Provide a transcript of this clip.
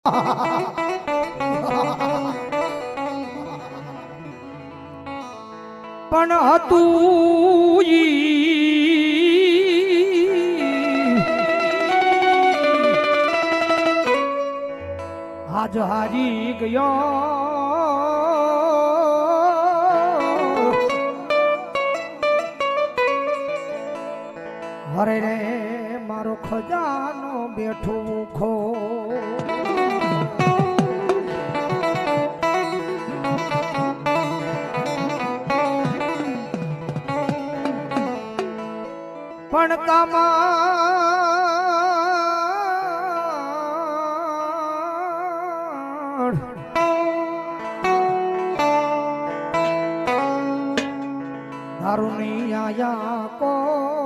પણ હતું આજ હારી ગયો હરે રે મારો ખજાનો બેઠો ખો પણ કામણ દારૂ ની આયા કો